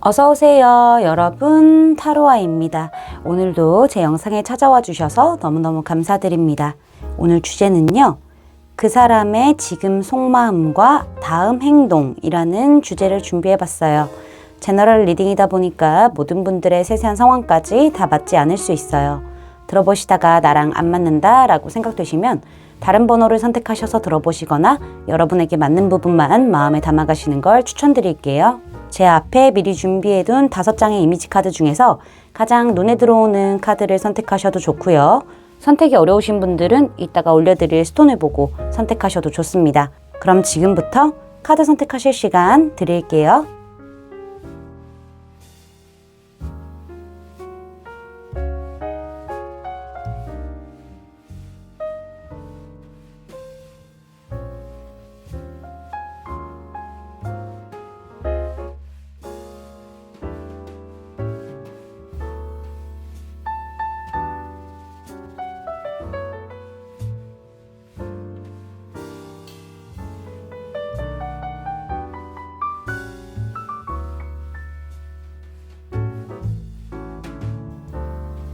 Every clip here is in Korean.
어서오세요 여러분, 타로아입니다. 오늘도 제 영상에 찾아와 주셔서 너무너무 감사드립니다. 오늘 주제는요, 그 사람의 지금 속마음과 다음 행동이라는 주제를 준비해 봤어요. 제너럴 리딩이다 보니까 모든 분들의 세세한 상황까지 다 맞지 않을 수 있어요. 들어보시다가 나랑 안 맞는다 라고 생각되시면 다른 번호를 선택하셔서 들어보시거나 여러분에게 맞는 부분만 마음에 담아가시는 걸 추천드릴게요. 제 앞에 미리 준비해둔 5장의 이미지 카드 중에서 가장 눈에 들어오는 카드를 선택하셔도 좋고요. 선택이 어려우신 분들은 이따가 올려드릴 스톤을 보고 선택하셔도 좋습니다. 그럼 지금부터 카드 선택하실 시간 드릴게요.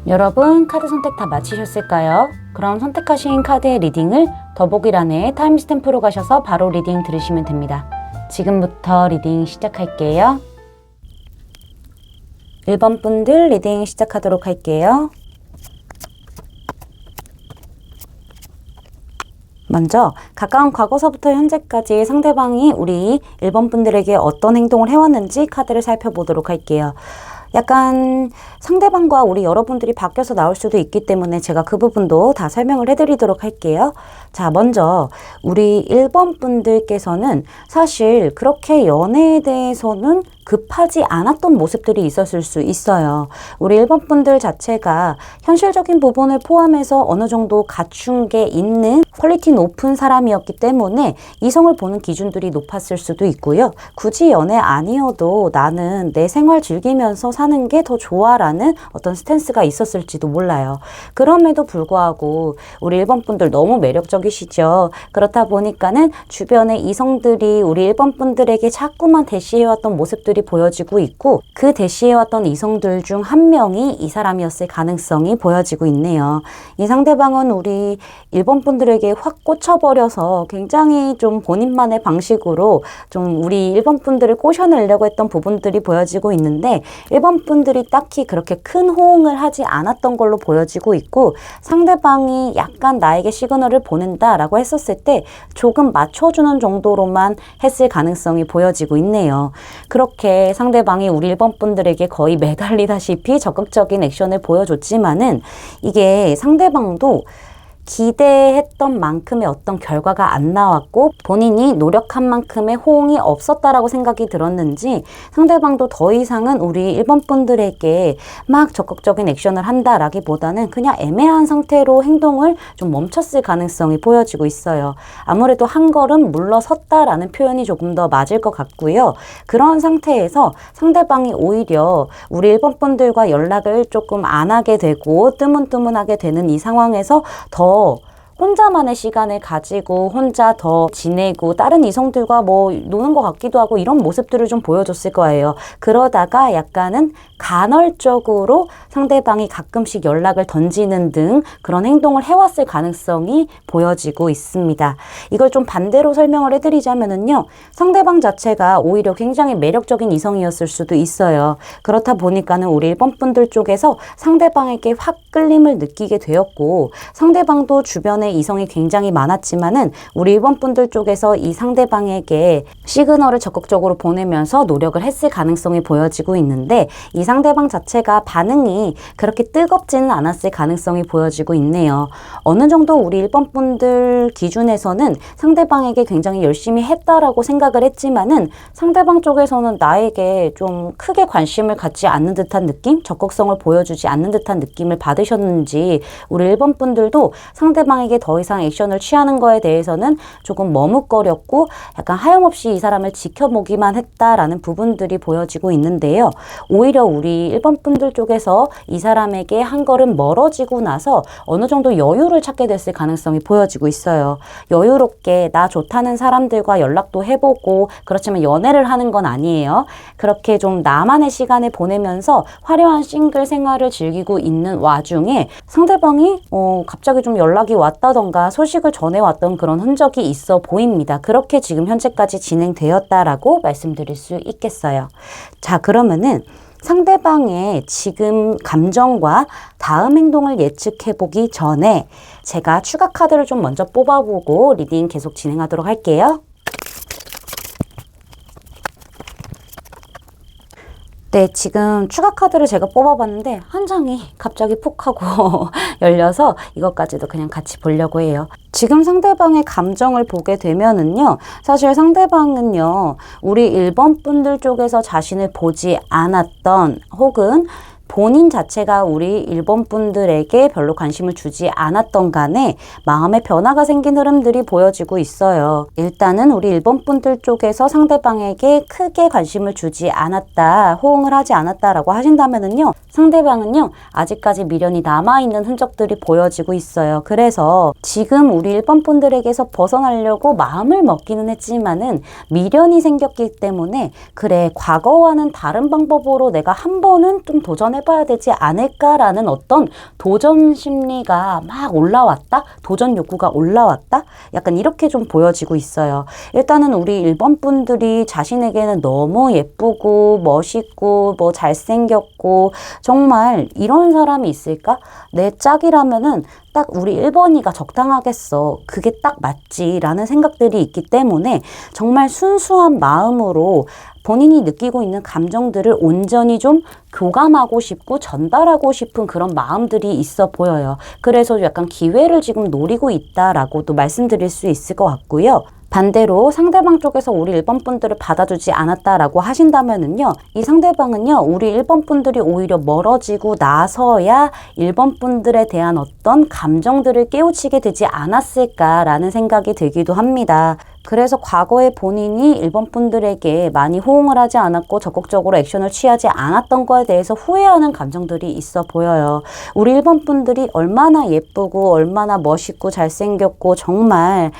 여러분, 카드 선택 다 마치셨을까요? 그럼 선택하신 카드의 리딩을 더보기란에 타임스탬프로 가셔서 바로 리딩 들으시면 됩니다. 지금부터 리딩 시작할게요. 1번 분들 리딩 시작하도록 할게요. 먼저 가까운 과거서부터 현재까지 상대방이 우리 1번 분들에게 어떤 행동을 해왔는지 카드를 살펴보도록 할게요. 약간 상대방과 우리 여러분들이 바뀌어서 나올 수도 있기 때문에 제가 그 부분도 다 설명을 해드리도록 할게요. 자, 먼저 우리 1번 분들께서는 사실 그렇게 연애에 대해서는 급하지 않았던 모습들이 있었을 수 있어요. 우리 1번 분들 자체가 현실적인 부분을 포함해서 어느 정도 갖춘 게 있는 퀄리티 높은 사람이었기 때문에 이성을 보는 기준들이 높았을 수도 있고요. 굳이 연애 아니어도 나는 내 생활 즐기면서 사는 게 더 좋아라는 어떤 스탠스가 있었을지도 몰라요. 그럼에도 불구하고 우리 1번 분들 너무 매력적이시죠. 그렇다 보니까는 주변의 이성들이 우리 1번 분들에게 자꾸만 대시해왔던 모습들이 보여지고 있고, 그 대시해왔던 이성들 중 한 명이 이 사람이었을 가능성이 보여지고 있네요. 이 상대방은 우리 1번 분들에게 확 꽂혀버려서 굉장히 좀 본인만의 방식으로 좀 우리 1번 분들을 꼬셔내려고 했던 부분들이 보여지고 있는데, 1번 분들이 딱히 그렇게 큰 호응을 하지 않았던 걸로 보여지고 있고, 상대방이 약간 나에게 시그널을 보낸다라고 했었을 때 조금 맞춰주는 정도로만 했을 가능성이 보여지고 있네요. 그렇게 상대방이 우리 1번 분들에게 거의 매달리다시피 적극적인 액션을 보여줬지만은 이게 상대방도 기대했던 만큼의 어떤 결과가 안 나왔고 본인이 노력한 만큼의 호응이 없었다라고 생각이 들었는지 상대방도 더 이상은 우리 1번 분들에게 막 적극적인 액션을 한다라기보다는 그냥 애매한 상태로 행동을 좀 멈췄을 가능성이 보여지고 있어요. 아무래도 한 걸음 물러섰다라는 표현이 조금 더 맞을 것 같고요. 그런 상태에서 상대방이 오히려 우리 1번 분들과 연락을 조금 안 하게 되고 뜨문뜨문하게 되는 이 상황에서 더 혼자만의 시간을 가지고 혼자 더 지내고 다른 이성들과 뭐 노는 것 같기도 하고 이런 모습들을 좀 보여줬을 거예요. 그러다가 약간은 간헐적으로 상대방이 가끔씩 연락을 던지는 등 그런 행동을 해왔을 가능성이 보여지고 있습니다. 이걸 좀 반대로 설명을 해드리자면은요, 상대방 자체가 오히려 굉장히 매력적인 이성이었을 수도 있어요. 그렇다 보니까는 우리 1번 분들 쪽에서 상대방에게 확 끌림을 느끼게 되었고, 상대방도 주변에 이성이 굉장히 많았지만은 우리 1번 분들 쪽에서 이 상대방에게 시그널을 적극적으로 보내면서 노력을 했을 가능성이 보여지고 있는데, 이 상대방 자체가 반응이 그렇게 뜨겁지는 않았을 가능성이 보여지고 있네요. 어느 정도 우리 1번 분들 기준에서는 상대방에게 굉장히 열심히 했다라고 생각을 했지만은 상대방 쪽에서는 나에게 좀 크게 관심을 갖지 않는 듯한 느낌? 적극성을 보여주지 않는 듯한 느낌을 받으셨는지 우리 1번 분들도 상대방에게 상대방에게 더 이상 액션을 취하는 거에 대해서는 조금 머뭇거렸고 약간 하염없이 이 사람을 지켜보기만 했다라는 부분들이 보여지고 있는데요. 오히려 우리 1번 분들 쪽에서 이 사람에게 한 걸음 멀어지고 나서 어느 정도 여유를 찾게 됐을 가능성이 보여지고 있어요. 여유롭게 나 좋다는 사람들과 연락도 해보고, 그렇지만 연애를 하는 건 아니에요. 그렇게 좀 나만의 시간을 보내면서 화려한 싱글 생활을 즐기고 있는 와중에 상대방이 갑자기 좀 연락이 왔다던가 소식을 전해왔던 그런 흔적이 있어 보입니다. 그렇게 지금 현재까지 진행되었다라고 말씀드릴 수 있겠어요. 자, 그러면은 상대방의 지금 감정과 다음 행동을 예측해보기 전에 제가 추가 카드를 좀 먼저 뽑아보고 리딩 계속 진행하도록 할게요. 네, 지금 추가 카드를 제가 뽑아봤는데 한 장이 갑자기 푹 하고 열려서 이것까지도 그냥 같이 보려고 해요. 지금 상대방의 감정을 보게 되면은요, 사실 상대방은요, 우리 1번 분들 쪽에서 자신을 보지 않았던, 혹은 본인 자체가 우리 1번 분들에게 별로 관심을 주지 않았던 간에 마음의 변화가 생긴 흐름들이 보여지고 있어요. 일단은 우리 1번 분들 쪽에서 상대방에게 크게 관심을 주지 않았다, 호응을 하지 않았다라고 하신다면은요, 상대방은요, 아직까지 미련이 남아있는 흔적들이 보여지고 있어요. 그래서 지금 우리 1번 분들에게서 벗어나려고 마음을 먹기는 했지만은 미련이 생겼기 때문에, 그래, 과거와는 다른 방법으로 내가 한 번은 좀 도전해봐야 되지 않을까라는 어떤 도전 심리가 막 올라왔다? 도전 욕구가 올라왔다? 약간 이렇게 좀 보여지고 있어요. 일단은 우리 1번 분들이 자신에게는 너무 예쁘고 멋있고 뭐 잘생겼고, 정말 이런 사람이 있을까? 내 짝이라면은 딱 우리 1번이가 적당하겠어. 그게 딱 맞지 라는 생각들이 있기 때문에 정말 순수한 마음으로 본인이 느끼고 있는 감정들을 온전히 좀 교감하고 싶고 전달하고 싶은 그런 마음들이 있어 보여요. 그래서 약간 기회를 지금 노리고 있다라고도 말씀드릴 수 있을 것 같고요. 반대로 상대방 쪽에서 우리 1번 분들을 받아주지 않았다라고 하신다면은요, 이 상대방은요, 우리 1번 분들이 오히려 멀어지고 나서야 1번 분들에 대한 어떤 감정들을 깨우치게 되지 않았을까라는 생각이 들기도 합니다. 그래서 과거에 본인이 1번 분들에게 많이 호응을 하지 않았고 적극적으로 액션을 취하지 않았던 거에 대해서 후회하는 감정들이 있어 보여요. 우리 1번 분들이 얼마나 예쁘고 얼마나 멋있고 잘생겼고 정말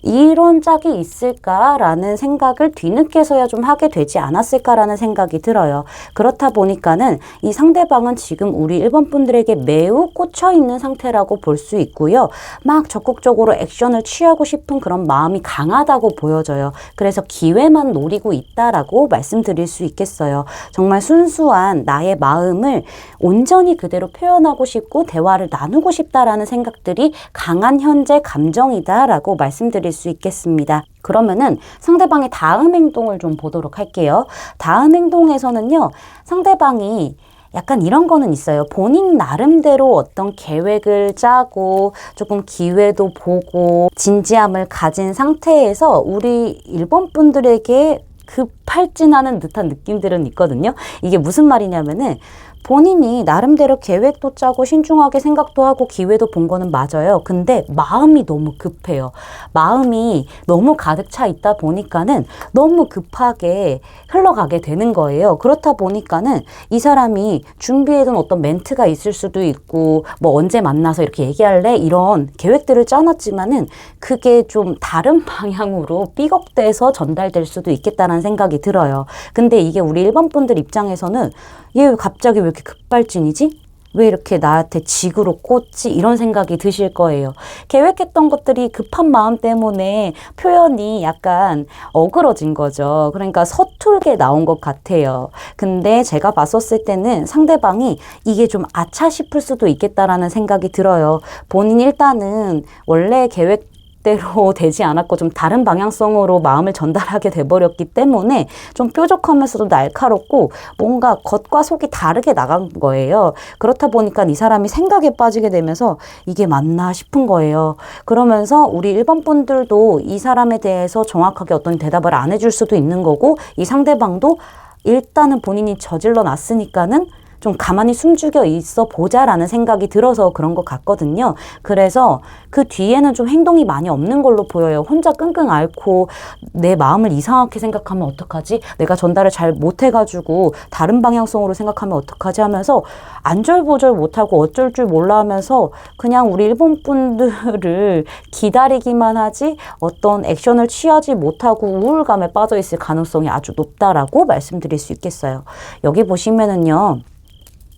이런 짝이 있을까라는 생각을 뒤늦게서야 좀 하게 되지 않았을까라는 생각이 들어요. 그렇다 보니까는 이 상대방은 지금 우리 1번 분들에게 매우 꽂혀 있는 상태라고 볼 수 있고요. 막 적극적으로 액션을 취하고 싶은 그런 마음이 강하다고 보여져요. 그래서 기회만 노리고 있다라고 말씀드릴 수 있겠어요. 정말 순수한 나의 마음을 온전히 그대로 표현하고 싶고 대화를 나누고 싶다라는 생각들이 강한 현재 감정이다라고 말씀드릴 수 있겠습니다. 그러면은 상대방의 다음 행동을 좀 보도록 할게요. 다음 행동에서는요, 상대방이 약간 이런 거는 있어요. 본인 나름대로 어떤 계획을 짜고 조금 기회도 보고 진지함을 가진 상태에서 우리 1번 분들에게 급발진하는 듯한 느낌들은 있거든요. 이게 무슨 말이냐면은 본인이 나름대로 계획도 짜고 신중하게 생각도 하고 기회도 본 거는 맞아요. 근데 마음이 너무 급해요. 마음이 너무 가득 차 있다 보니까는 너무 급하게 흘러가게 되는 거예요. 그렇다 보니까는 이 사람이 준비해둔 어떤 멘트가 있을 수도 있고 뭐 언제 만나서 이렇게 얘기할래? 이런 계획들을 짜놨지만은 그게 좀 다른 방향으로 삐걱대서 전달될 수도 있겠다는 생각이 들어요. 근데 이게 우리 1번 분들 입장에서는 얘 갑자기 왜 이렇게 급발진이지? 왜 이렇게 나한테 직으로 꽂지? 이런 생각이 드실 거예요. 계획했던 것들이 급한 마음 때문에 표현이 약간 어그러진 거죠. 그러니까 서툴게 나온 것 같아요. 근데 제가 봤었을 때는 상대방이 이게 좀 아차 싶을 수도 있겠다라는 생각이 들어요. 본인이 일단은 원래 계획 대로 되지 않았고 좀 다른 방향성으로 마음을 전달하게 돼버렸기 때문에 좀 뾰족하면서도 날카롭고 뭔가 겉과 속이 다르게 나간 거예요. 그렇다 보니까 이 사람이 생각에 빠지게 되면서 이게 맞나 싶은 거예요. 그러면서 우리 1번 분들도 이 사람에 대해서 정확하게 어떤 대답을 안 해줄 수도 있는 거고, 이 상대방도 일단은 본인이 저질러 놨으니까는 좀 가만히 숨죽여 있어 보자라는 생각이 들어서 그런 것 같거든요. 그래서 그 뒤에는 좀 행동이 많이 없는 걸로 보여요. 혼자 끙끙 앓고 내 마음을 이상하게 생각하면 어떡하지? 내가 전달을 잘 못해가지고 다른 방향성으로 생각하면 어떡하지? 하면서 안절보절 못하고 어쩔 줄 몰라 하면서 그냥 우리 일본 분들을 기다리기만 하지 어떤 액션을 취하지 못하고 우울감에 빠져 있을 가능성이 아주 높다라고 말씀드릴 수 있겠어요. 여기 보시면은요.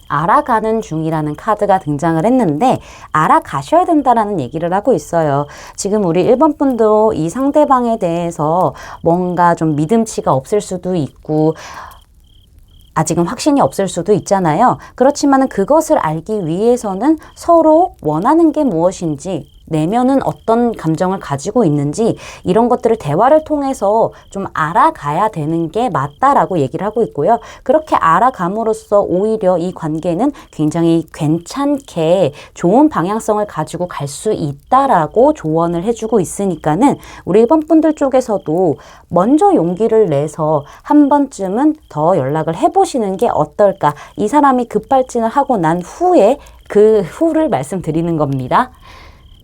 알아가는 중이라는 카드가 등장을 했는데 알아가셔야 된다라는 얘기를 하고 있어요. 지금 우리 1번 분도 이 상대방에 대해서 뭔가 좀 믿음치가 없을 수도 있고 아직은 확신이 없을 수도 있잖아요. 그렇지만 그것을 알기 위해서는 서로 원하는 게 무엇인지 내면은 어떤 감정을 가지고 있는지 이런 것들을 대화를 통해서 좀 알아가야 되는 게 맞다라고 얘기를 하고 있고요. 그렇게 알아감으로써 오히려 이 관계는 굉장히 괜찮게 좋은 방향성을 가지고 갈 수 있다라고 조언을 해주고 있으니까는 우리 1번 분들 쪽에서도 먼저 용기를 내서 한 번쯤은 더 연락을 해보시는 게 어떨까. 이 사람이 급발진을 하고 난 후에 그 후를 말씀드리는 겁니다.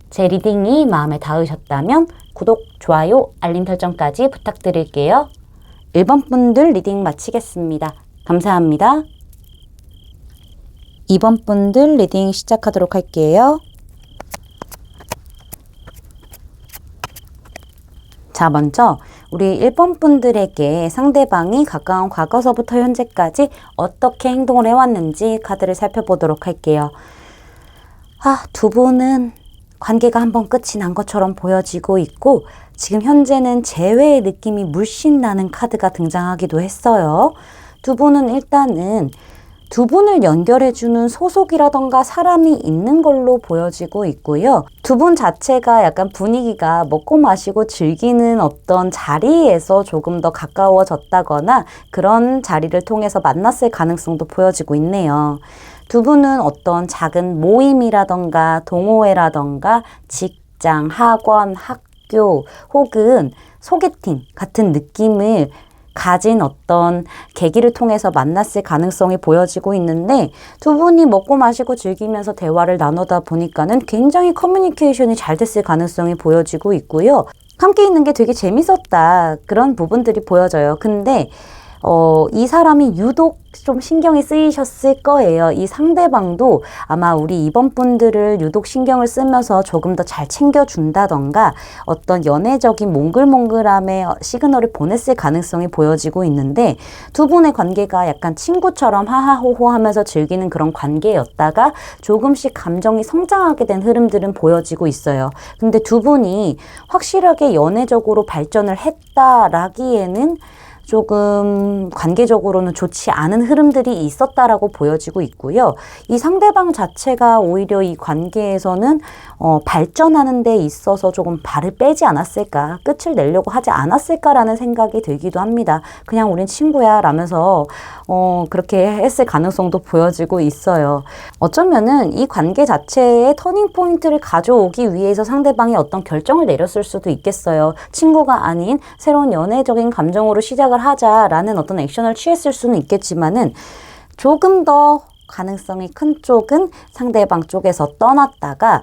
제 리딩이 마음에 닿으셨다면 구독, 좋아요, 알림 설정까지 부탁드릴게요. 1번 분들 리딩 마치겠습니다. 감사합니다. 2번 분들 리딩 시작하도록 할게요. 자, 먼저 우리 1번 분들에게 상대방이 가까운 과거서부터 현재까지 어떻게 행동을 해왔는지 카드를 살펴보도록 할게요. 두 분은 관계가 한번 끝이 난 것처럼 보여지고 있고 지금 현재는 재회의 느낌이 물씬 나는 카드가 등장하기도 했어요. 두 분은 일단은 두 분을 연결해주는 소속이라던가 사람이 있는 걸로 보여지고 있고요. 두 분 자체가 약간 분위기가 먹고 마시고 즐기는 어떤 자리에서 조금 더 가까워졌다거나 그런 자리를 통해서 만났을 가능성도 보여지고 있네요. 두 분은 어떤 작은 모임이라던가 동호회라던가 직장, 학원, 학교 혹은 소개팅 같은 느낌을 가진 어떤 계기를 통해서 만났을 가능성이 보여지고 있는데 두 분이 먹고 마시고 즐기면서 대화를 나누다 보니까는 굉장히 커뮤니케이션이 잘 됐을 가능성이 보여지고 있고요. 함께 있는 게 되게 재밌었다. 그런 부분들이 보여져요. 근데 이 사람이 유독 좀 신경이 쓰이셨을 거예요. 이 상대방도 아마 우리 2번 분들을 유독 신경을 쓰면서 조금 더 잘 챙겨준다던가 어떤 연애적인 몽글몽글함의 시그널을 보냈을 가능성이 보여지고 있는데 두 분의 관계가 약간 친구처럼 하하호호 하면서 즐기는 그런 관계였다가 조금씩 감정이 성장하게 된 흐름들은 보여지고 있어요. 근데 두 분이 확실하게 연애적으로 발전을 했다라기에는 조금 관계적으로는 좋지 않은 흐름들이 있었다라고 보여지고 있고요. 이 상대방 자체가 오히려 이 관계에서는 발전하는 데 있어서 조금 발을 빼지 않았을까, 끝을 내려고 하지 않았을까라는 생각이 들기도 합니다. 그냥 우린 친구야 라면서 그렇게 했을 가능성도 보여지고 있어요. 어쩌면은 이 관계 자체의 터닝 포인트를 가져오기 위해서 상대방이 어떤 결정을 내렸을 수도 있겠어요. 친구가 아닌 새로운 연애적인 감정으로 시작을 하자라는 어떤 액션을 취했을 수는 있겠지만은 조금 더 가능성이 큰 쪽은 상대방 쪽에서 떠났다가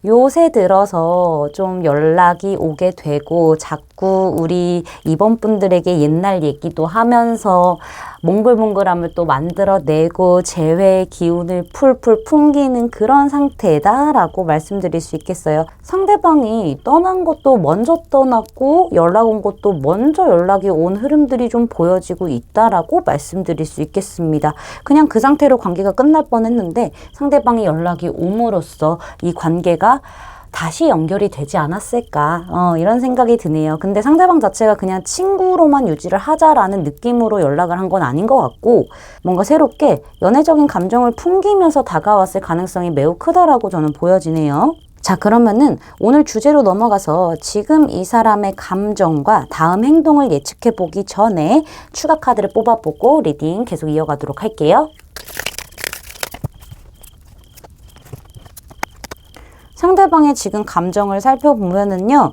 요새 들어서 좀 연락이 오게 되고 자꾸 우리 2번 분들에게 옛날 얘기도 하면서 몽글몽글함을 또 만들어내고 재회의 기운을 풀풀 풍기는 그런 상태다라고 말씀드릴 수 있겠어요. 상대방이 떠난 것도 먼저 떠났고 연락 온 것도 먼저 연락이 온 흐름들이 좀 보여지고 있다라고 말씀드릴 수 있겠습니다. 그냥 그 상태로 관계가 끝날 뻔했는데 상대방이 연락이 옴으로써 이 관계가 다시 연결이 되지 않았을까 이런 생각이 드네요. 근데 상대방 자체가 그냥 친구로만 유지를 하자라는 느낌으로 연락을 한 건 아닌 것 같고 뭔가 새롭게 연애적인 감정을 풍기면서 다가왔을 가능성이 매우 크다라고 저는 보여지네요. 자, 그러면은 오늘 주제로 넘어가서 지금 이 사람의 감정과 다음 행동을 예측해 보기 전에 추가 카드를 뽑아보고 리딩 계속 이어가도록 할게요. 상대방의 지금 감정을 살펴보면은요,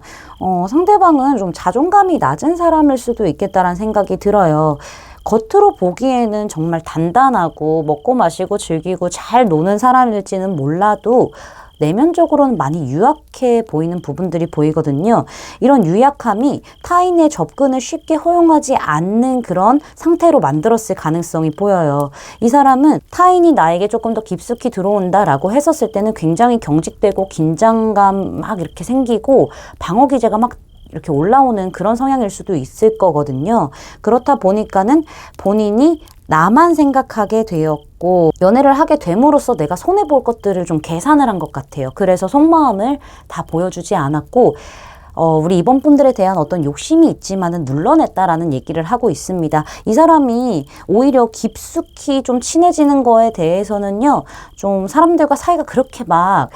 상대방은 좀 자존감이 낮은 사람일 수도 있겠다라는 생각이 들어요. 겉으로 보기에는 정말 단단하고 먹고 마시고 즐기고 잘 노는 사람일지는 몰라도 내면적으로는 많이 유약해 보이는 부분들이 보이거든요. 이런 유약함이 타인의 접근을 쉽게 허용하지 않는 그런 상태로 만들었을 가능성이 보여요. 이 사람은 타인이 나에게 조금 더 깊숙이 들어온다라고 했었을 때는 굉장히 경직되고 긴장감 막 이렇게 생기고 방어 기제가 막 이렇게 올라오는 그런 성향일 수도 있을 거거든요. 그렇다 보니까는 본인이 나만 생각하게 되었고 연애를 하게 됨으로써 내가 손해볼 것들을 좀 계산을 한 것 같아요. 그래서 속마음을 다 보여주지 않았고 우리 이번 분들에 대한 어떤 욕심이 있지만은 눌러냈다라는 얘기를 하고 있습니다. 이 사람이 오히려 깊숙이 좀 친해지는 거에 대해서는요, 좀 사람들과 사이가 그렇게 막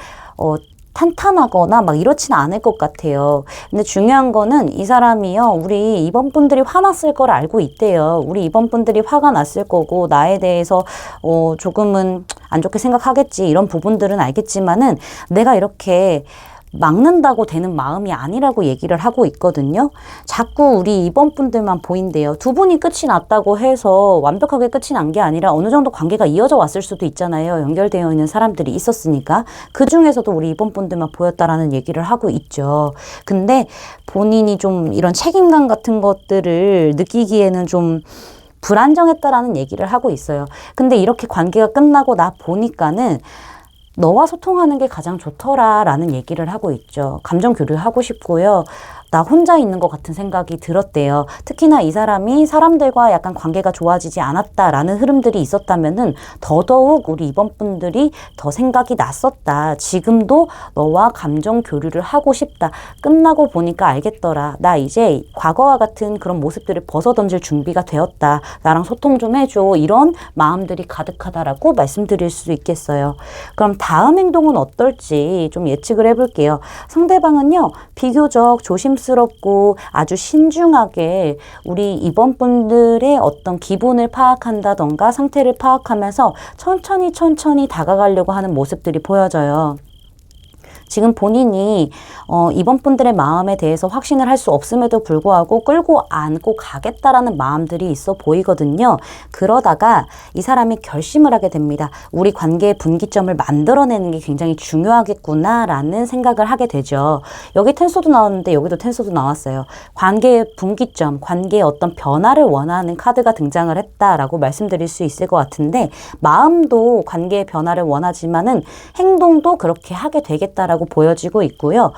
탄탄하거나 막 이렇지는 않을 것 같아요. 근데 중요한 거는 이 사람이요, 우리 이번 분들이 화났을 걸 알고 있대요. 우리 이번 분들이 화가 났을 거고 나에 대해서 조금은 안 좋게 생각하겠지, 이런 부분들은 알겠지만은 내가 이렇게 막는다고 되는 마음이 아니라고 얘기를 하고 있거든요. 자꾸 우리 이번 분들만 보인대요. 두 분이 끝이 났다고 해서 완벽하게 끝이 난 게 아니라 어느 정도 관계가 이어져 왔을 수도 있잖아요. 연결되어 있는 사람들이 있었으니까. 그 중에서도 우리 이번 분들만 보였다라는 얘기를 하고 있죠. 근데 본인이 좀 이런 책임감 같은 것들을 느끼기에는 좀 불안정했다라는 얘기를 하고 있어요. 근데 이렇게 관계가 끝나고 나 보니까는 너와 소통하는 게 가장 좋더라 라는 얘기를 하고 있죠. 감정 교류를 하고 싶고요. 나 혼자 있는 것 같은 생각이 들었대요. 특히나 이 사람이 사람들과 약간 관계가 좋아지지 않았다라는 흐름들이 있었다면은 더더욱 우리 이번 분들이 더 생각이 났었다. 지금도 너와 감정 교류를 하고 싶다. 끝나고 보니까 알겠더라. 나 이제 과거와 같은 그런 모습들을 벗어던질 준비가 되었다. 나랑 소통 좀 해줘. 이런 마음들이 가득하다라고 말씀드릴 수 있겠어요. 그럼 다음 행동은 어떨지 좀 예측을 해볼게요. 상대방은요, 비교적 조심스럽고 아주 신중하게 우리 이번 분들의 어떤 기분을 파악한다던가 상태를 파악하면서 천천히 다가가려고 하는 모습들이 보여져요. 지금 본인이 이번 분들의 마음에 대해서 확신을 할 수 없음에도 불구하고 끌고 안고 가겠다라는 마음들이 있어 보이거든요. 그러다가 이 사람이 결심을 하게 됩니다. 우리 관계의 분기점을 만들어내는 게 굉장히 중요하겠구나라는 생각을 하게 되죠. 여기 텐소도 나왔는데 여기도 텐소도 나왔어요. 관계의 분기점, 관계의 어떤 변화를 원하는 카드가 등장을 했다라고 말씀드릴 수 있을 것 같은데, 마음도 관계의 변화를 원하지만은 행동도 그렇게 하게 되겠다라고 보여지고 있고요.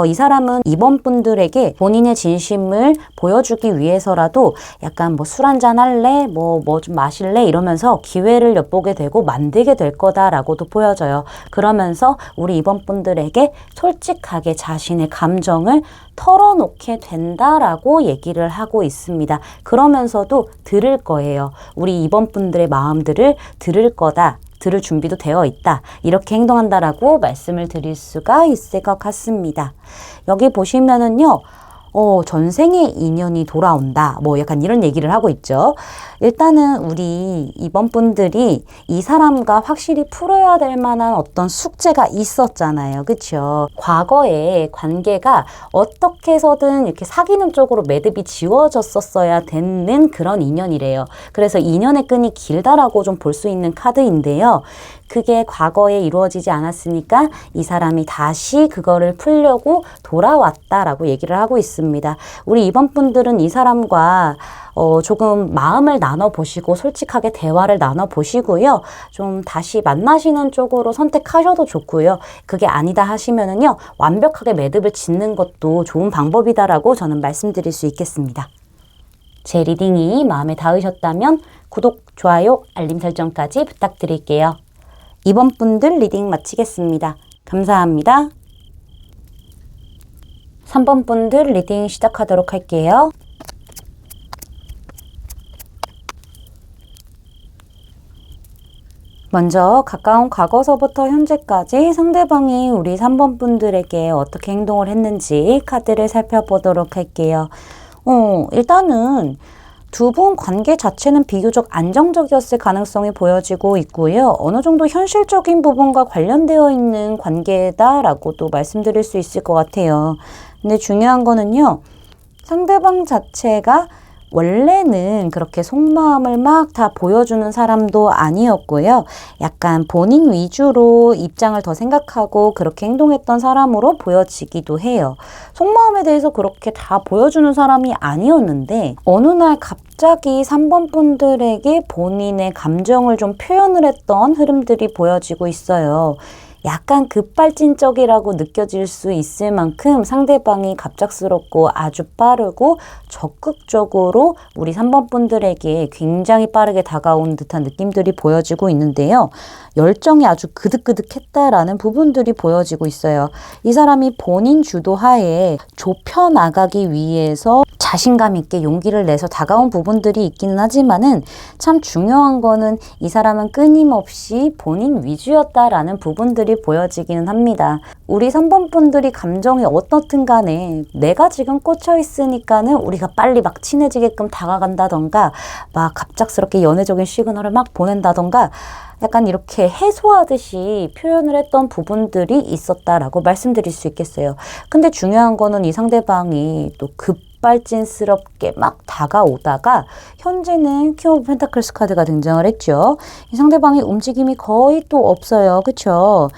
이 사람은 이번 분들에게 본인의 진심을 보여주기 위해서라도 약간 뭐 술 한잔 할래? 뭐 좀 마실래? 이러면서 기회를 엿보게 되고 만들게 될 거다라고도 보여져요. 그러면서 우리 이번 분들에게 솔직하게 자신의 감정을 털어놓게 된다라고 얘기를 하고 있습니다. 그러면서도 들을 거예요. 우리 이번 분들의 마음들을 들을 거다. 들을 준비도 되어 있다. 이렇게 행동한다라고 말씀을 드릴 수가 있을 것 같습니다. 여기 보시면은요, 전생의 인연이 돌아온다. 뭐 약간 이런 얘기를 하고 있죠. 일단은 우리 이번 분들이 이 사람과 확실히 풀어야 될 만한 어떤 숙제가 있었잖아요. 그쵸? 과거에 관계가 어떻게 해서든 이렇게 사귀는 쪽으로 매듭이 지워졌었어야 되는 그런 인연이래요. 그래서 인연의 끈이 길다라고 좀 볼 수 있는 카드인데요. 그게 과거에 이루어지지 않았으니까 이 사람이 다시 그거를 풀려고 돌아왔다라고 얘기를 하고 있습니다. 우리 이번 분들은 이 사람과 조금 마음을 나눠보시고 솔직하게 대화를 나눠보시고요. 좀 다시 만나시는 쪽으로 선택하셔도 좋고요. 그게 아니다 하시면은요, 완벽하게 매듭을 짓는 것도 좋은 방법이다라고 저는 말씀드릴 수 있겠습니다. 제 리딩이 마음에 닿으셨다면 구독, 좋아요, 알림 설정까지 부탁드릴게요. 이번 분들 리딩 마치겠습니다. 감사합니다. 3번 분들 리딩 시작하도록 할게요. 먼저 가까운 과거서부터 현재까지 상대방이 우리 3번 분들에게 어떻게 행동을 했는지 카드를 살펴보도록 할게요. 일단은 두 분 관계 자체는 비교적 안정적이었을 가능성이 보여지고 있고요. 어느 정도 현실적인 부분과 관련되어 있는 관계다라고도 말씀드릴 수 있을 것 같아요. 근데 중요한 거는요, 상대방 자체가 원래는 그렇게 속마음을 막 다 보여주는 사람도 아니었고요. 약간 본인 위주로 입장을 더 생각하고 그렇게 행동했던 사람으로 보여지기도 해요. 속마음에 대해서 그렇게 다 보여주는 사람이 아니었는데 어느 날 갑자기 3번 분들에게 본인의 감정을 좀 표현을 했던 흐름들이 보여지고 있어요. 약간 급발진적이라고 느껴질 수 있을 만큼 상대방이 갑작스럽고 아주 빠르고 적극적으로 우리 3번 분들에게 굉장히 빠르게 다가온 듯한 느낌들이 보여지고 있는데요. 열정이 아주 그득그득했다라는 부분들이 보여지고 있어요. 이 사람이 본인 주도하에 좁혀나가기 위해서 자신감 있게 용기를 내서 다가온 부분들이 있기는 하지만은 참 중요한 거는 이 사람은 끊임없이 본인 위주였다라는 부분들이 보여지기는 합니다. 우리 3번 분들이 감정이 어떻든 간에 내가 지금 꽂혀 있으니까는 우리가 빨리 막 친해지게끔 다가간다던가 막 갑작스럽게 연애적인 시그널을 막 보낸다던가 약간 이렇게 해소하듯이 표현을 했던 부분들이 있었다라고 말씀드릴 수 있겠어요. 근데 중요한 거는 이 상대방이 또 급발진스럽게 막 다가오다가 현재는 킹 오브 펜타클스 카드가 등장을 했죠. 이 상대방의 움직임이 거의 또 없어요. 그쵸?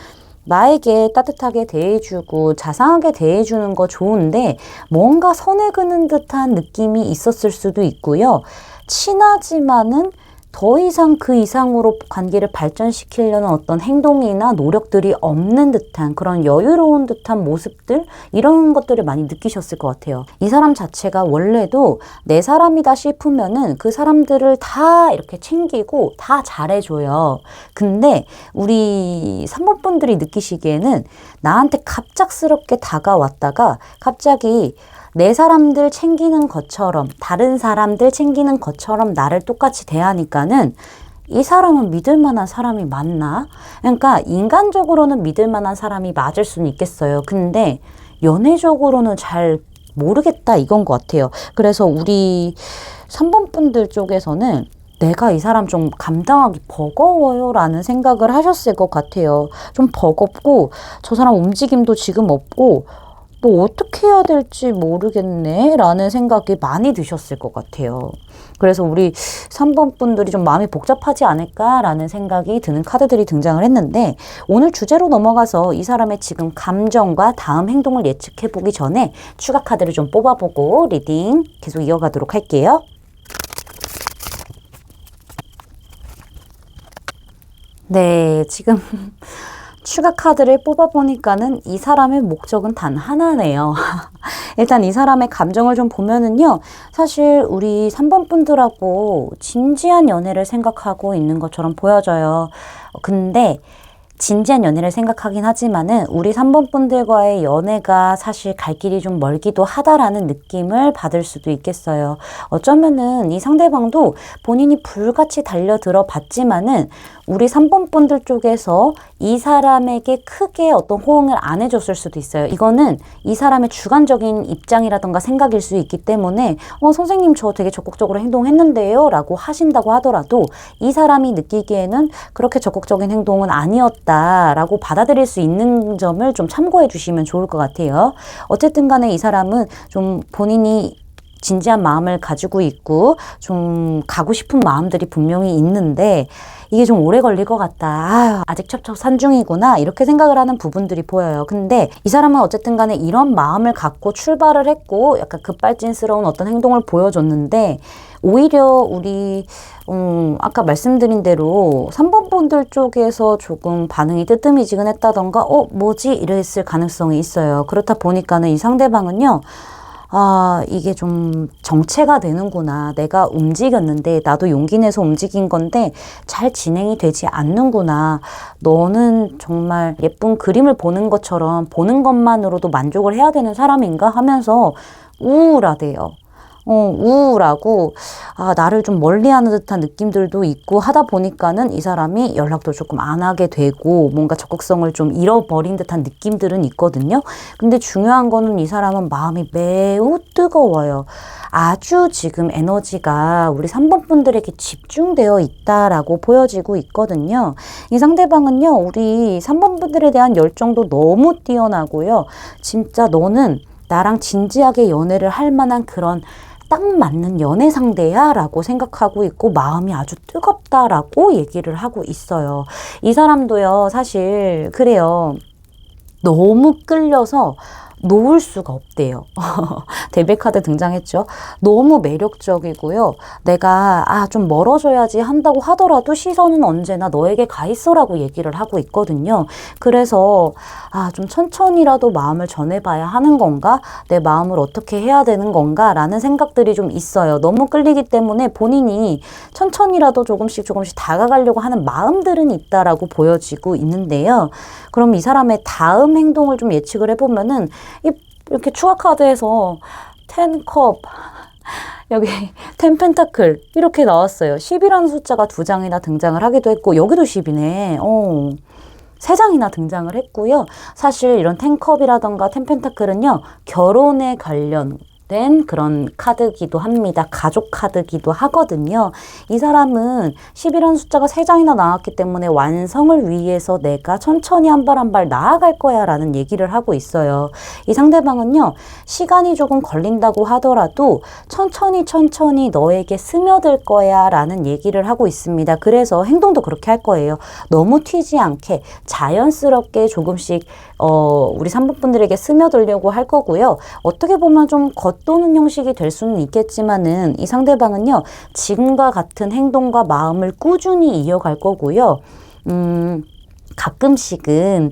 나에게 따뜻하게 대해주고 자상하게 대해주는 거 좋은데 뭔가 선을 그는 듯한 느낌이 있었을 수도 있고요. 친하지만은 더 이상 그 이상으로 관계를 발전시키려는 어떤 행동이나 노력들이 없는 듯한 그런 여유로운 듯한 모습들 이런 것들을 많이 느끼셨을 것 같아요. 이 사람 자체가 원래도 내 사람이다 싶으면은 그 사람들을 다 이렇게 챙기고 다 잘해줘요. 근데 우리 3번 분들이 느끼시기에는 나한테 갑작스럽게 다가왔다가 갑자기 내 사람들 챙기는 것처럼 다른 사람들 챙기는 것처럼 나를 똑같이 대하니까는 이 사람은 믿을 만한 사람이 맞나? 그러니까 인간적으로는 믿을 만한 사람이 맞을 수는 있겠어요. 근데 연애적으로는 잘 모르겠다 이건 것 같아요. 그래서 우리 3번 분들 쪽에서는 내가 이 사람 좀 감당하기 버거워요 라는 생각을 하셨을 것 같아요. 좀 버겁고 저 사람 움직임도 지금 없고 뭐 어떻게 해야 될지 모르겠네 라는 생각이 많이 드셨을 것 같아요. 그래서 우리 3번 분들이 좀 마음이 복잡하지 않을까 라는 생각이 드는 카드들이 등장을 했는데 오늘 주제로 넘어가서 이 사람의 지금 감정과 다음 행동을 예측해 보기 전에 추가 카드를 좀 뽑아보고 리딩 계속 이어가도록 할게요. 네, 지금 추가 카드를 뽑아보니까는 이 사람의 목적은 단 하나네요. 일단 이 사람의 감정을 좀 보면은요. 사실 우리 3번 분들하고 진지한 연애를 생각하고 있는 것처럼 보여져요. 근데 진지한 연애를 생각하긴 하지만은 우리 3번 분들과의 연애가 사실 갈 길이 좀 멀기도 하다라는 느낌을 받을 수도 있겠어요. 어쩌면은 이 상대방도 본인이 불같이 달려들어 봤지만은 우리 3번 분들 쪽에서 이 사람에게 크게 어떤 호응을 안 해줬을 수도 있어요. 이거는 이 사람의 주관적인 입장이라던가 생각일 수 있기 때문에 선생님 저 되게 적극적으로 행동했는데요 라고 하신다고 하더라도 이 사람이 느끼기에는 그렇게 적극적인 행동은 아니었다 라고 받아들일 수 있는 점을 좀 참고해 주시면 좋을 것 같아요. 어쨌든 간에 이 사람은 좀 본인이 진지한 마음을 가지고 있고 좀 가고 싶은 마음들이 분명히 있는데 이게 좀 오래 걸릴 것 같다. 아유, 아직 첩첩산중이구나. 이렇게 생각을 하는 부분들이 보여요. 근데 이 사람은 어쨌든 간에 이런 마음을 갖고 출발을 했고 약간 급발진스러운 어떤 행동을 보여줬는데 오히려 우리 아까 말씀드린 대로 3번 분들 쪽에서 조금 반응이 뜨뜨미지근했다던가 뭐지? 이랬을 가능성이 있어요. 그렇다 보니까는 이 상대방은요. 이게 좀 정체가 되는구나. 내가 움직였는데 나도 용기 내서 움직인 건데 잘 진행이 되지 않는구나. 너는 정말 예쁜 그림을 보는 것처럼 보는 것만으로도 만족을 해야 되는 사람인가 하면서 우울하대요. 우울하고 나를 좀 멀리하는 듯한 느낌들도 있고 하다 보니까는 이 사람이 연락도 조금 안 하게 되고 뭔가 적극성을 좀 잃어버린 듯한 느낌들은 있거든요. 근데 중요한 거는 이 사람은 마음이 매우 뜨거워요. 아주 지금 에너지가 우리 3번 분들에게 집중되어 있다라고 보여지고 있거든요. 이 상대방은요, 우리 3번 분들에 대한 열정도 너무 뛰어나고요. 진짜 너는 나랑 진지하게 연애를 할 만한 그런 딱 맞는 연애 상대야 라고 생각하고 있고 마음이 아주 뜨겁다라고 얘기를 하고 있어요. 이 사람도요, 사실 그래요. 너무 끌려서 놓을 수가 없대요. 데빌카드 등장했죠. 너무 매력적이고요. 내가 좀 멀어져야지 한다고 하더라도 시선은 언제나 너에게 가 있어라고 얘기를 하고 있거든요. 그래서 좀 천천히라도 마음을 전해봐야 하는 건가? 내 마음을 어떻게 해야 되는 건가? 라는 생각들이 좀 있어요. 너무 끌리기 때문에 본인이 천천히라도 조금씩 다가가려고 하는 마음들은 있다라고 보여지고 있는데요. 그럼 이 사람의 다음 행동을 좀 예측을 해보면은 이렇게 추가 카드에서 10컵 여기 10 펜타클 이렇게 나왔어요. 10이라는 숫자가 2장이나 등장을 하기도 했고 여기도 10이네. 3장이나 등장을 했고요. 사실 이런 10컵이라던가 10 펜타클은요. 결혼에 관련된 그런 카드기도 합니다. 가족 카드기도 하거든요. 이 사람은 10이라는 숫자가 3장이나 나왔기 때문에 완성을 위해서 내가 천천히 한 발 한 발 나아갈 거야 라는 얘기를 하고 있어요. 이 상대방은요. 시간이 조금 걸린다고 하더라도 천천히 너에게 스며들 거야 라는 얘기를 하고 있습니다. 그래서 행동도 그렇게 할 거예요. 너무 튀지 않게 자연스럽게 조금씩 우리 3번 분들에게 스며들려고 할 거고요. 어떻게 보면 좀 겉도는 형식이 될 수는 있겠지만은 이 상대방은요. 지금과 같은 행동과 마음을 꾸준히 이어갈 거고요. 가끔씩은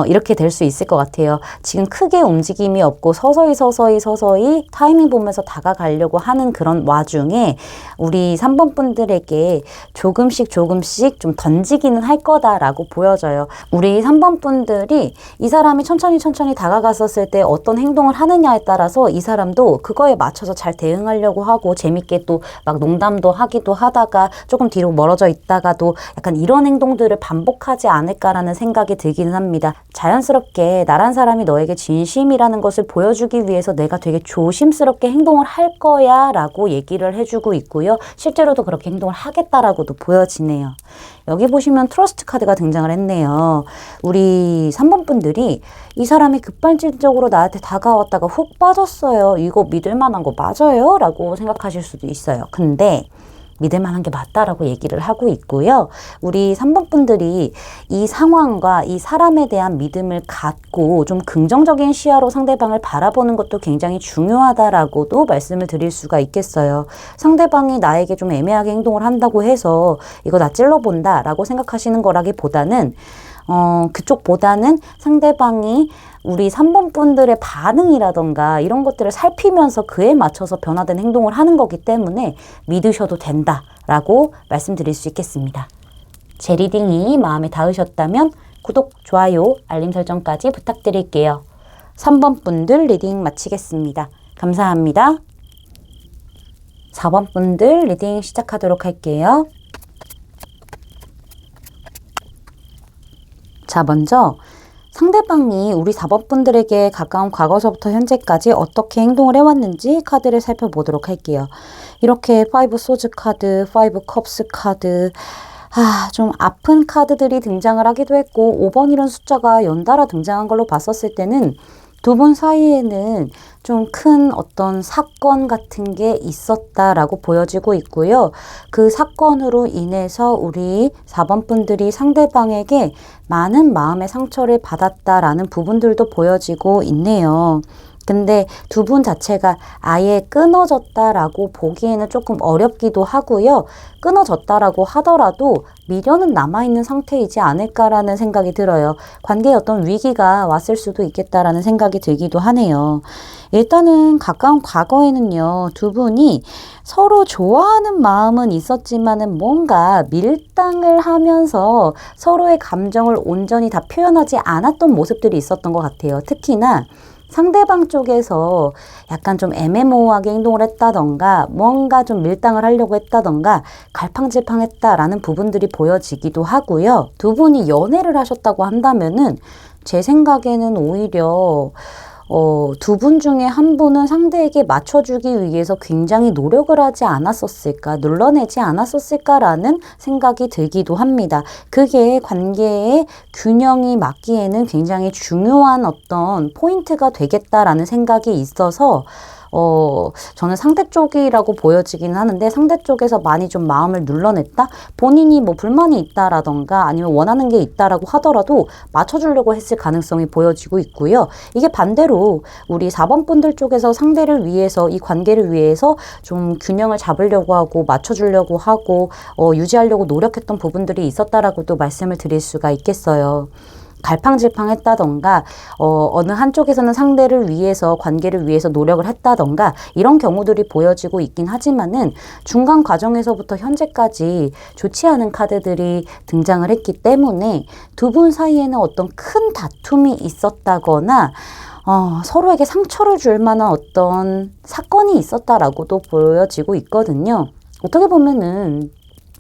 이렇게 될 수 있을 것 같아요. 지금 크게 움직임이 없고 서서히 타이밍 보면서 다가가려고 하는 그런 와중에 우리 3번 분들에게 조금씩 좀 던지기는 할 거다라고 보여져요. 우리 3번 분들이 이 사람이 천천히 다가갔었을 때 어떤 행동을 하느냐에 따라서 이 사람도 그거에 맞춰서 잘 대응하려고 하고 재밌게 또 막 농담도 하기도 하다가 조금 뒤로 멀어져 있다가도 약간 이런 행동들을 반복하지 않을까라는 생각이 들기는 합니다. 자연스럽게 나란 사람이 너에게 진심이라는 것을 보여주기 위해서 내가 되게 조심스럽게 행동을 할 거야 라고 얘기를 해주고 있고요. 실제로도 그렇게 행동을 하겠다라고도 보여지네요. 여기 보시면 트러스트 카드가 등장을 했네요. 우리 3번 분들이 이 사람이 급발진적으로 나한테 다가왔다가 훅 빠졌어요. 이거 믿을 만한 거 맞아요? 라고 생각하실 수도 있어요. 근데 믿을 만한 게 맞다라고 얘기를 하고 있고요. 우리 3번 분들이 이 상황과 이 사람에 대한 믿음을 갖고 좀 긍정적인 시야로 상대방을 바라보는 것도 굉장히 중요하다라고도 말씀을 드릴 수가 있겠어요. 상대방이 나에게 좀 애매하게 행동을 한다고 해서 이거 나 찔러본다 라고 생각하시는 거라기보다는 그쪽보다는 상대방이 우리 3번 분들의 반응이라던가 이런 것들을 살피면서 그에 맞춰서 변화된 행동을 하는 거기 때문에 믿으셔도 된다라고 말씀드릴 수 있겠습니다. 제 리딩이 마음에 닿으셨다면 구독, 좋아요, 알림 설정까지 부탁드릴게요. 3번 분들 리딩 마치겠습니다. 감사합니다. 4번 분들 리딩 시작하도록 할게요. 자, 먼저 상대방이 우리 4번 분들에게 가까운 과거서부터 현재까지 어떻게 행동을 해왔는지 카드를 살펴보도록 할게요. 이렇게 5 소즈 카드, 5 컵스 카드, 좀 아픈 카드들이 등장을 하기도 했고 5번이라는 숫자가 연달아 등장한 걸로 봤었을 때는 두 분 사이에는 좀 큰 어떤 사건 같은 게 있었다라고 보여지고 있고요. 그 사건으로 인해서 우리 4번 분들이 상대방에게 많은 마음의 상처를 받았다라는 부분들도 보여지고 있네요. 근데 두 분 자체가 아예 끊어졌다라고 보기에는 조금 어렵기도 하고요. 끊어졌다라고 하더라도 미련은 남아있는 상태이지 않을까라는 생각이 들어요. 관계에 어떤 위기가 왔을 수도 있겠다라는 생각이 들기도 하네요. 일단은 가까운 과거에는요. 두 분이 서로 좋아하는 마음은 있었지만은 뭔가 밀당을 하면서 서로의 감정을 온전히 다 표현하지 않았던 모습들이 있었던 것 같아요. 특히나 상대방 쪽에서 약간 좀 애매모호하게 행동을 했다던가 뭔가 좀 밀당을 하려고 했다던가 갈팡질팡했다라는 부분들이 보여지기도 하고요. 두 분이 연애를 하셨다고 한다면은 제 생각에는 오히려 두 분 중에 한 분은 상대에게 맞춰주기 위해서 굉장히 노력을 하지 않았었을까, 눌러내지 않았었을까라는 생각이 들기도 합니다. 그게 관계의 균형이 맞기에는 굉장히 중요한 어떤 포인트가 되겠다라는 생각이 있어서 저는 상대 쪽이라고 보여지긴 하는데 상대 쪽에서 많이 좀 마음을 눌러냈다? 본인이 뭐 불만이 있다라던가 아니면 원하는 게 있다라고 하더라도 맞춰주려고 했을 가능성이 보여지고 있고요. 이게 반대로 우리 4번 분들 쪽에서 상대를 위해서 이 관계를 위해서 좀 균형을 잡으려고 하고 맞춰주려고 하고 유지하려고 노력했던 부분들이 있었다라고도 말씀을 드릴 수가 있겠어요. 갈팡질팡했다던가 어느 한쪽에서는 상대를 위해서 관계를 위해서 노력을 했다던가 이런 경우들이 보여지고 있긴 하지만은 중간 과정에서부터 현재까지 좋지 않은 카드들이 등장을 했기 때문에 두 분 사이에는 어떤 큰 다툼이 있었다거나 서로에게 상처를 줄 만한 어떤 사건이 있었다라고도 보여지고 있거든요. 어떻게 보면은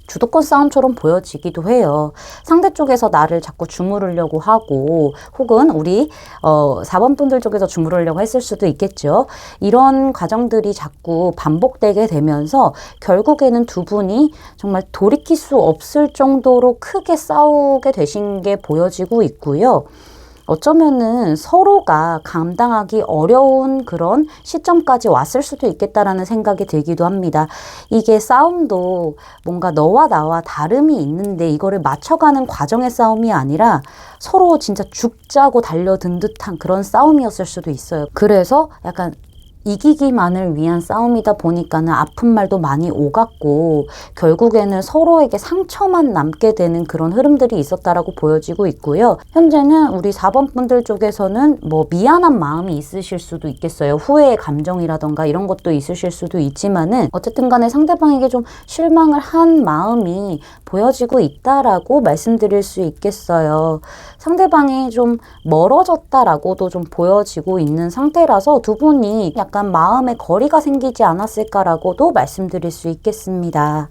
주도권 싸움처럼 보여지기도 해요. 상대 쪽에서 나를 자꾸 주무르려고 하고 혹은 우리 4번 분들 쪽에서 주무르려고 했을 수도 있겠죠. 이런 과정들이 자꾸 반복되게 되면서 결국에는 두 분이 정말 돌이킬 수 없을 정도로 크게 싸우게 되신 게 보여지고 있고요. 어쩌면은 서로가 감당하기 어려운 그런 시점까지 왔을 수도 있겠다라는 생각이 들기도 합니다. 이게 싸움도 뭔가 너와 나와 다름이 있는데 이거를 맞춰가는 과정의 싸움이 아니라 서로 진짜 죽자고 달려든 듯한 그런 싸움이었을 수도 있어요. 그래서 약간 이기기만을 위한 싸움이다 보니까는 아픈 말도 많이 오갔고 결국에는 서로에게 상처만 남게 되는 그런 흐름들이 있었다라고 보여지고 있고요. 현재는 우리 4번 분들 쪽에서는 뭐 미안한 마음이 있으실 수도 있겠어요. 후회의 감정이라던가 이런 것도 있으실 수도 있지만은 어쨌든 간에 상대방에게 좀 실망을 한 마음이 보여지고 있다라고 말씀드릴 수 있겠어요. 상대방이 좀 멀어졌다라고도 좀 보여지고 있는 상태라서 두 분이 약간 마음의 거리가 생기지 않았을까라고도 말씀드릴 수 있겠습니다.